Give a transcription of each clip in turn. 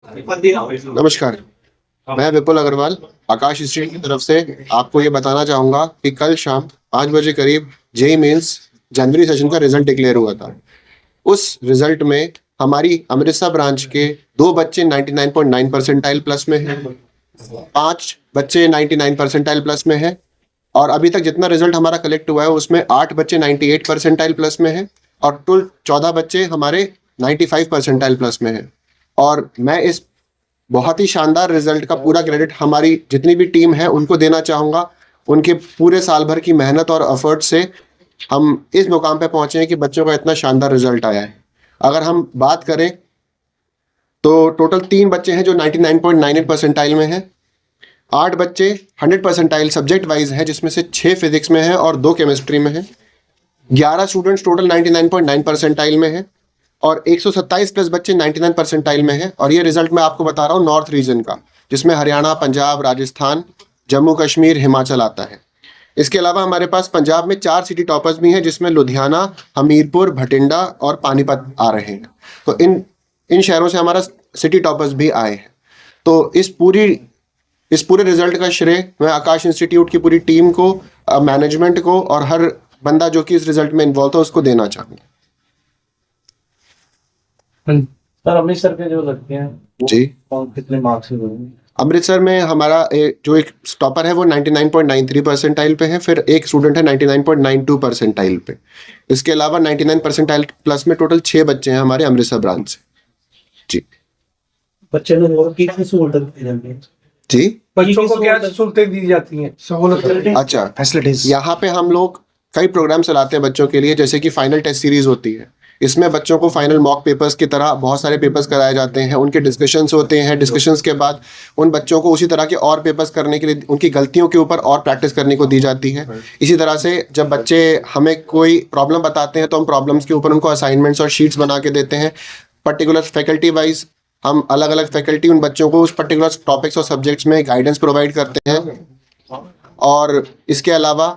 नमस्कार। मैं विपुल अग्रवाल आकाश इंस्टीट्यूट की तरफ से आपको ये बताना चाहूँगा कि कल शाम 5 बजे करीब जेईई मेंस जनवरी सेशन का रिजल्ट डिक्लेयर हुआ था। उस रिजल्ट में हमारी अमृतसर ब्रांच के 2 बच्चे 99.9 परसेंटाइल प्लस में हैं, 5 बच्चे 99 परसेंटाइल प्लस में हैं और अभी तक जितना रिजल्ट हमारा कलेक्ट हुआ है उसमें 8 बच्चे 98 परसेंटाइल प्लस में हैं और कुल 14 बच्चे हमारे 95 परसेंटाइल प्लस में हैं। और मैं इस बहुत ही शानदार रिजल्ट का पूरा क्रेडिट हमारी जितनी भी टीम है उनको देना चाहूँगा। उनके पूरे साल भर की मेहनत और एफर्ट से हम इस मुकाम पे पहुँचे हैं कि बच्चों का इतना शानदार रिजल्ट आया है। अगर हम बात करें तो टोटल 3 बच्चे हैं जो 99.98 परसेंटाइल में हैं, 8 बच्चे 100 परसेंटाइल सब्जेक्ट वाइज हैं जिसमें से 6 फिजिक्स में हैं और 2 केमिस्ट्री में हैं, 11 स्टूडेंट्स टोटल 99.9 परसेंटाइल में हैं और 127 प्लस बच्चे 99 परसेंटाइल में हैं। और ये रिजल्ट मैं आपको बता रहा हूँ नॉर्थ रीजन का, जिसमें हरियाणा, पंजाब, राजस्थान, जम्मू कश्मीर, हिमाचल आता है। इसके अलावा हमारे पास पंजाब में 4 सिटी टॉपर्स भी हैं जिसमें लुधियाना, हमीरपुर, भटिंडा और पानीपत आ रहे हैं। तो इन शहरों से हमारा सिटी टॉपर्स भी आए हैं। तो इस पूरे रिजल्ट का श्रेय मैं आकाश इंस्टीट्यूट की पूरी टीम को, मैनेजमेंट को और हर बंदा जो कि इस रिजल्ट में इन्वॉल्व था उसको देना चाहूँगा। सर अमृतसर के जो लड़के हैं वो जी, कितने मार्क्स से होंगे? अमृतसर में हमारा जो एक टॉपर है वो 99.93 परसेंटाइल पे है, फिर एक स्टूडेंट है 99.92 परसेंटाइल पे। इसके अलावा 99 परसेंटाइल प्लस में टोटल 6 बच्चे हैं हमारे अमृतसर ब्रांच से। जी बच्चे लोग और की सहूलत दी जाती है? जी, बच्चों को क्या सहूलतें दी जाती हैं? सहूलत अच्छा, फैसिलिटीज यहाँ पे हम लोग कई प्रोग्राम चलाते हैं बच्चों के लिए, जैसे कि फाइनल टेस्ट सीरीज होती है। इसमें बच्चों को फाइनल मॉक पेपर्स की तरह बहुत सारे पेपर्स कराए जाते हैं, उनके डिस्कशंस होते हैं। डिस्कशंस के बाद उन बच्चों को उसी तरह के और पेपर्स करने के लिए उनकी गलतियों के ऊपर और प्रैक्टिस करने को दी जाती है। इसी तरह से जब बच्चे हमें कोई प्रॉब्लम बताते हैं तो हम प्रॉब्लम्स के ऊपर उनको असाइनमेंट्स और शीट्स बना के देते हैं। पर्टिकुलर फैकल्टी वाइज हम अलग अलग फैकल्टी उन बच्चों को उस पर्टिकुलर टॉपिक्स और सब्जेक्ट्स में गाइडेंस प्रोवाइड करते हैं। और इसके अलावा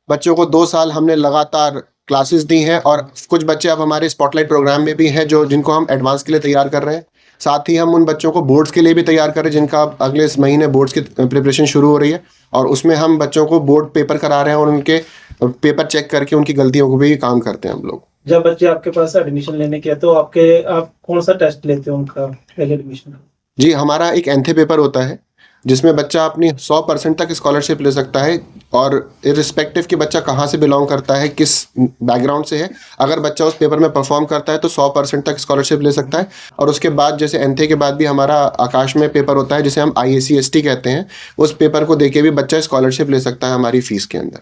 बच्चों को 2 साल हमने लगातार क्लासेस दी हैं और कुछ बच्चे अब हमारे स्पॉटलाइट प्रोग्राम में भी हैं जिनको हम एडवांस के लिए तैयार कर रहे हैं। साथ ही हम उन बच्चों को बोर्ड्स के लिए भी तैयार कर रहे हैं जिनका अब अगले इस महीने बोर्ड्स की प्रिपरेशन शुरू हो रही है और उसमें हम बच्चों को बोर्ड पेपर करा रहे हैं और उनके पेपर चेक करके उनकी गलतियों को भी काम करते हैं हम लोग। जब बच्चे आपके पास एडमिशन लेने के तो आप कौन सा टेस्ट लेते हो उनका पहले एडमिशन? जी, हमारा एक एंथे पेपर होता है जिसमें बच्चा अपनी 100% तक स्कॉलरशिप ले सकता है और इरिस्पेक्टिव कि बच्चा कहाँ से बिलोंग करता है, किस बैकग्राउंड से है। अगर बच्चा उस पेपर में परफॉर्म करता है तो 100% तक स्कॉलरशिप ले सकता है। और उसके बाद जैसे एंथे के बाद भी हमारा आकाश में पेपर होता है जिसे हम IACST कहते हैं, उस पेपर को देके भी बच्चा स्कॉलरशिप ले सकता है हमारी फीस के अंदर।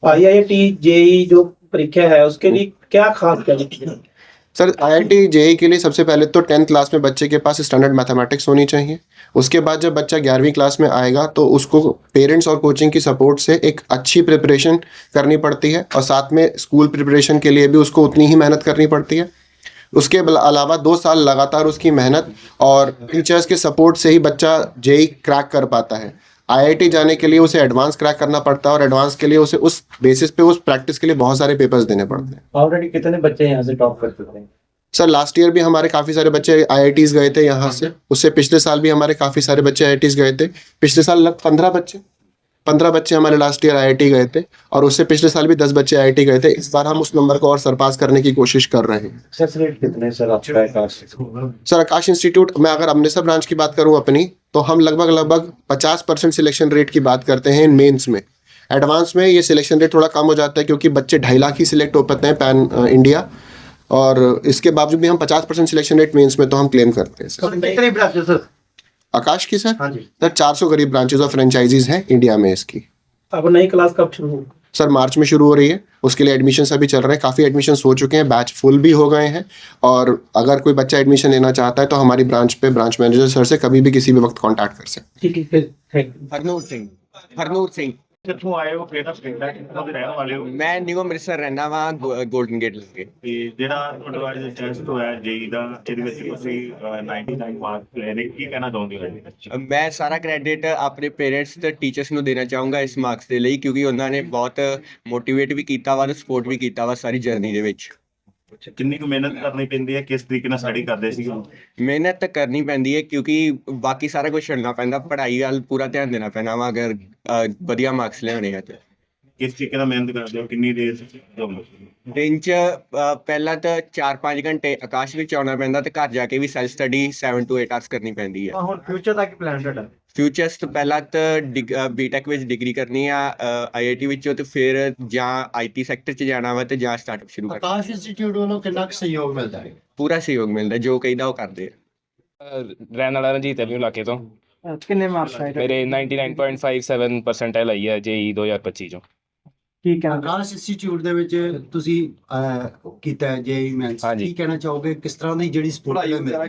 IIT JEE जो परीक्षा है उसके लिए क्या खास क्या? सर, IIT JEE के लिए सबसे पहले तो 10th क्लास में बच्चे के पास स्टैंडर्ड मैथमेटिक्स होनी चाहिए। उसके बाद जब बच्चा 11वीं क्लास में आएगा तो उसको पेरेंट्स और कोचिंग की सपोर्ट से एक अच्छी प्रिपरेशन करनी पड़ती है और साथ में स्कूल प्रिपरेशन के लिए भी उसको उतनी ही मेहनत करनी पड़ती है। उसके अलावा 2 साल लगातार उसकी मेहनत और टीचर्स के सपोर्ट से ही बच्चा JEE क्रैक कर पाता है। IIT जाने के लिए उसे एडवांस क्रैक करना पड़ता है और एडवांस के लिए उसे उस बेसिस पे उस प्रैक्टिस के लिए बहुत सारे पेपर्स देने पड़ते हैं। ऑलरेडी कितने बच्चे यहाँ से टॉप कर चुके हैं? सर, लास्ट ईयर भी हमारे काफ़ी सारे बच्चे IITs गए थे यहाँ से। उससे पिछले साल भी हमारे काफ़ी सारे बच्चे IITs गए थे। पिछले साल लगभग 15 बच्चे हमारे लास्ट ईयर IIT गए थे और उससे पिछले साल भी 10 बच्चे IIT गए थे। इस बार हम उस नंबर को और सरपास करने की कोशिश कर रहे हैं। सक्सेस रेट कितने सर आपका आकाश? सर, आकाश इंस्टीट्यूट मैं अगर अमृतसर ब्रांच की बात करूं अपनी, तो हम लगभग 50% सिलेक्शन रेट की बात करते हैं इन मेंस में। एडवांस में ये सिलेक्शन रेट थोड़ा कम हो जाता है क्योंकि बच्चे 2.5 लाख ही सिलेक्ट हो पाते हैं पैन इंडिया, और इसके बावजूद भी हम 50% सिलेक्शन रेट मेंस में तो हम क्लेम करते हैं। सर आकाश की सर? हाँ जी सर, 400 करीब ब्रांचेज और फ्रेंचाइजीज हैं इंडिया में इसकी। अब नई क्लास कब शुरू होगी? सर, मार्च में शुरू हो रही है। उसके लिए एडमिशन्स अभी चल रहे हैं, काफ़ी एडमिशन्स हो चुके हैं, बैच फुल भी हो गए हैं। और अगर कोई बच्चा एडमिशन लेना चाहता है तो हमारी ब्रांच पे ब्रांच मैनेजर सर से कभी भी किसी भी वक्त कांटेक्ट कर सकते हैं। ठीक है, थैंक यू। हरनूर सिंह ਕਿੱਥੋਂ ਆਏ ਹੋ, ਕਿਹੜਾ ਪਿੰਡ ਹੈ, ਕਿੱਥੋਂ ਦੇ ਰਹਿਣ ਵਾਲੇ ਹੋ? ਮੈਂ ਨਿਊ ਅੰਮ੍ਰਿਤਸਰ ਰਹਿੰਦਾ ਵਾਂ ਗੋਲਡਨ ਗੇਟ ਲੱਗੇ। ਤੇ ਜਿਹੜਾ ਤੁਹਾਡਾ ਅੱਜ ਟੈਸਟ ਹੋਇਆ JEE ਦਾ, ਇਹਦੇ ਵਿੱਚ ਤੁਸੀਂ 99 ਮਾਰਕਸ ਲਏ ਨੇ, ਕੀ ਕਹਿਣਾ ਚਾਹੁੰਦੇ ਹੋ ਇਹਦੇ ਵਿੱਚ? ਮੈਂ ਸਾਰਾ ਕ੍ਰੈਡਿਟ ਆਪਣੇ ਪੇਰੈਂਟਸ ਤੇ ਟੀਚਰਸ ਨੂੰ ਦੇਣਾ ਚਾਹੂੰਗਾ ਇਸ ਮਾਰਕਸ ਦੇ ਲਈ, ਕਿਉਂਕਿ ਉਹਨਾਂ ਨੇ ਬਹੁਤ ਮੋਟੀਵੇਟ ਵੀ ਕੀਤਾ ਵਾ ਤੇ ਸਪੋਰਟ ਵੀ ਕੀਤਾ ਵਾ ਸਾਰੀ ਜਰਨੀ ਦੇ ਵਿੱਚ। ਕਿੰਨੀ ਕੁ ਮਿਹਨਤ ਕਰਨੀ ਪੈਂਦੀ ਹੈ, ਕਿਸ ਤਰੀਕੇ ਨਾਲ ਸਟੱਡੀ ਕਰਦੇ ਸੀ? ਮਿਹਨਤ ਤਾਂ ਕਰਨੀ ਪੈਂਦੀ ਹੈ ਕਿਉਂਕਿ ਬਾਕੀ ਸਾਰਾ ਕੁਝ ਛੱਡਣਾ ਪੈਂਦਾ, ਪੜ੍ਹਾਈ ਵੱਲ ਪੂਰਾ ਧਿਆਨ ਦੇਣਾ ਪੈਣਾ ਵਾ ਅਗਰ ਵਧੀਆ ਮਾਰਕਸ ਲਿਆਉਣੇ ਆ ਤੇ। ਕਿਸ ਤਰੀਕੇ ਨਾਲ ਮਿਹਨਤ ਕਰਦੇ ਹੋ, ਕਿੰਨੀ ਦੇਰ ਦਿਨ 'ਚ ਪਹਿਲਾਂ ਤਾਂ 4-5 ਘੰਟੇ ਆਕਾਸ਼ ਵਿੱਚ ਆਉਣਾ ਪੈਂਦਾ ਤੇ ਘਰ ਜਾ ਕੇ ਵੀ ਸੈਲਫ ਸਟੱਡੀ 7 to 8 ਆਵਰਸ ਕਰਨੀ ਪੈਂਦੀ ਹੈ। ਹੁਣ ਫਿਊਚਰ ਦਾ ਕੀ ਪਲਾਨ ਤੁਹਾਡਾ? ਫਿਊਚਰਸ ਤੋਂ ਪਹਿਲਾਂ ਤਾਂ ਬੀਟੈਕ ਵਿੱਚ ਡਿਗਰੀ ਕਰਨੀ ਆ ਆਈਆਈਟੀ ਵਿੱਚੋਂ, ਤੇ ਫਿਰ ਜਾਂ ਆਈਟੀ ਸੈਕਟਰ 'ਚ ਜਾਣਾ ਵਾ ਤੇ ਜਾਂ ਸਟਾਰਟਅਪ ਸ਼ੁਰੂ ਕਰਨਾ। ਆਕਾਸ਼ ਇੰਸਟੀਚਿਊਟ ਵੱਲੋਂ ਕਿੰਨਾ ਕੁ ਸਹਿਯੋਗ ਮਿਲਦਾ ਹੈ? ਪੂਰਾ ਸਹਿਯੋਗ ਮਿਲਦਾ, ਜੋ ਕਹੀਦਾ ਉਹ ਕਰਦੇ ਆ। ਰਹਿਣ ਵਾਲਾ ਰਣਜੀਤ ਐਵਨਿਊ ਇਲਾਕੇ ਤੋਂ। ਕਿੰਨੇ ਮਾਰਕਸ ਆਏ? ਮੇਰੇ 99.57 ਪਰਸੈਂਟਾਈਲ ਆਈ ਹੈ ਜੇਈ 2025 ਚੋਂ। ਕੀ ਕਹਿਣਾ? ਆਕਾਸ਼ ਇੰਸਟੀਚਿਊਟ ਦੇ ਵਿੱਚ ਤੁਸੀਂ ਕੀਤਾ ਹੈ ਜੇਈ ਮੈਂਸ, ਹਾਂਜੀ। ਕੀ ਕਹਿਣਾ ਚਾਹੋਗੇ, ਕਿਸ ਤਰ੍ਹਾਂ ਦੀ ਜਿਹੜੀ ਸਪੋਰਟ ਮਿਲਦੀ ਹੈ?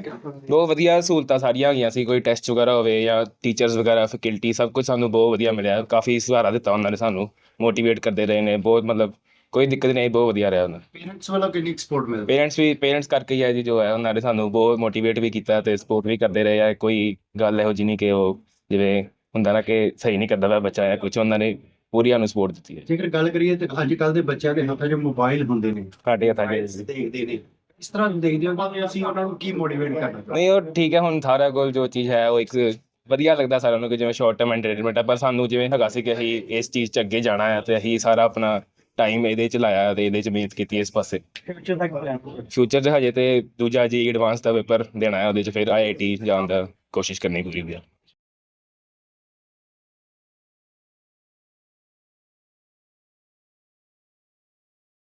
ਬਹੁਤ ਵਧੀਆ ਸਹੂਲਤਾਂ ਸਾਰੀਆਂ ਹੈਗੀਆਂ ਸੀ, ਕੋਈ ਟੈਸਟ ਵਗੈਰਾ ਹੋਵੇ ਜਾਂ ਟੀਚਰਸ ਵਗੈਰਾ ਫੈਕਲਟੀ ਸਭ ਕੁਝ ਸਾਨੂੰ ਬਹੁਤ ਵਧੀਆ ਮਿਲਿਆ। ਕਾਫੀ ਸਹਾਰਾ ਦਿੱਤਾ ਉਹਨਾਂ ਨੇ, ਸਾਨੂੰ ਮੋਟੀਵੇਟ ਕਰਦੇ ਰਹੇ ਨੇ ਬਹੁਤ, ਮਤਲਬ ਕੋਈ ਦਿੱਕਤ ਨਹੀਂ, ਬਹੁਤ ਵਧੀਆ ਰਿਹਾ ਉਹਨਾਂ। ਪੇਰੈਂਟਸ ਵੱਲੋਂ ਕਿੰਨੀ ਸਪੋਰਟ ਮਿਲਦੀ ਹੈ? ਪੇਰੈਂਟਸ ਕਰਕੇ ਹੀ ਹੈ ਜੀ, ਜੋ ਹੈ ਉਹਨਾਂ ਨੇ ਸਾਨੂੰ ਬਹੁਤ ਮੋਟੀਵੇਟ ਵੀ ਕੀਤਾ ਤੇ ਸਪੋਰਟ ਵੀ ਕਰਦੇ ਰਹੇ ਆ। ਕੋਈ ਗੱਲ ਇਹੋ ਜਿਹੀ ਨਹੀਂ ਕਿ ਉਹ ਜਿਵੇਂ ਹੁੰਦਾ ਨਾ ਕਿ ਸਹੀ ਨਹੀਂ ਕਰਦਾ ਵਾ ਬੱਚਾ ਜਾਂ ਕੁਝ, ਉਹਨਾਂ ਨੇ ਪੂਰੀ ਸਾਨੂੰ ਸਪੋਰਟ ਦਿੱਤੀ ਹੈ। ਜੇਕਰ ਗੱਲ ਕਰੀਏ ਤਾਂ ਅੱਜ ਕੱਲ੍ਹ ਦੇ ਬੱਚਿਆਂ ਦੇ ਹੱਥਾਂ 'ਚ ਮੋਬਾਈਲ ਹੁੰਦੇ ਨੇ, ਸਾਡੇ ਹੱਥਾਂ 'ਚ ਦੇਖਦੇ ਨੇ, ਇਸ ਤਰ੍ਹਾਂ ਦੇਖਦੇ ਹੋ ਕਿ ਅਸੀਂ ਉਹਨਾਂ ਨੂੰ ਕੀ ਮੋਟੀਵੇਟ ਕਰਨਾ? ਨਹੀਂ, ਉਹ ਠੀਕ ਹੈ, ਹੁਣ ਸਾਰਿਆਂ ਕੋਲ ਜੋ ਚੀਜ਼ ਹੈ ਉਹ ਇੱਕ ਵਧੀਆ ਲੱਗਦਾ ਸਾਰਿਆਂ ਨੂੰ ਕਿ ਜਿਵੇਂ ਸ਼ਾਰਟ ਟਰਮ ਐਂਟਰਟੇਨਮੈਂਟ ਹੈ, ਪਰ ਸਾਨੂੰ ਜਿਵੇਂ ਹੈਗਾ ਸੀ ਕਿ ਅਸੀਂ ਇਸ ਚੀਜ਼ 'ਚ ਅੱਗੇ ਜਾਣਾ ਹੈ ਤੇ ਅਸੀਂ ਸਾਰਾ ਆਪਣਾ ਟਾਈਮ ਇਹਦੇ 'ਚ ਲਾਇਆ ਤੇ ਇਹਦੇ 'ਚ ਮਿਹਨਤ ਕੀਤੀ ਇਸ ਪਾਸੇ। ਫਿਊਚਰ ਦਾ ਕੀ ਪਲਾਨ? ਫਿਊਚਰ 'ਚ ਹਜੇ ਤੇ ਦੂਜਾ ਜੀ ਐਡਵਾਂਸ ਦਾ ਪੇਪਰ ਦੇਣਾ ਹੈ, ਉਹਦੇ 'ਚ ਫਿਰ ਆਈਆਈਟੀ ਜਾਣ ਦਾ ਕੋਸ਼ਿਸ਼ ਕਰਨੀ ਪੂਰੀ।